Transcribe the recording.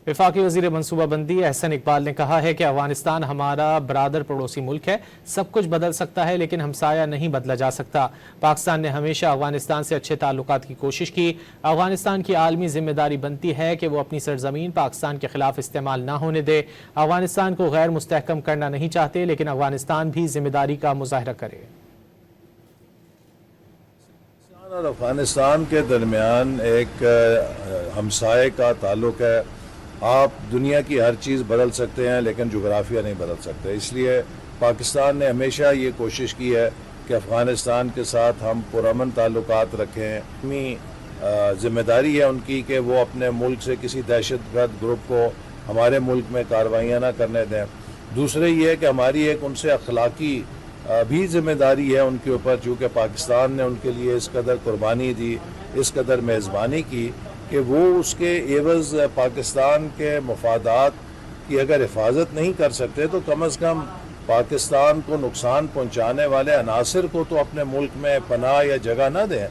وفاقی وزیر منصوبہ بندی احسن اقبال نے کہا ہے کہ افغانستان ہمارا برادر پڑوسی ملک ہے، سب کچھ بدل سکتا ہے لیکن ہمسایہ نہیں بدلا جا سکتا۔ پاکستان نے ہمیشہ افغانستان سے اچھے تعلقات کی کوشش کی۔ افغانستان کی عالمی ذمہ داری بنتی ہے کہ وہ اپنی سرزمین پاکستان کے خلاف استعمال نہ ہونے دے۔ افغانستان کو غیر مستحکم کرنا نہیں چاہتے لیکن افغانستان بھی ذمہ داری کا مظاہرہ کرے۔ اور افغانستان کے درمیان ایک ہمسائے کا تعلق ہے۔ آپ دنیا کی ہر چیز بدل سکتے ہیں لیکن جغرافیہ نہیں بدل سکتے، اس لیے پاکستان نے ہمیشہ یہ کوشش کی ہے کہ افغانستان کے ساتھ ہم پرامن تعلقات رکھیں۔ ذمہ داری ہے ان کی کہ وہ اپنے ملک سے کسی دہشت گرد گروپ کو ہمارے ملک میں کارروائیاں نہ کرنے دیں۔ دوسرے یہ ہے کہ ہماری ایک ان سے اخلاقی بھی ذمہ داری ہے ان کے اوپر، چونکہ پاکستان نے ان کے لیے اس قدر قربانی دی، اس قدر میزبانی کی کہ وہ اس کے عوض پاکستان کے مفادات کی اگر حفاظت نہیں کر سکتے تو کم از کم پاکستان کو نقصان پہنچانے والے عناصر کو تو اپنے ملک میں پناہ یا جگہ نہ دیں۔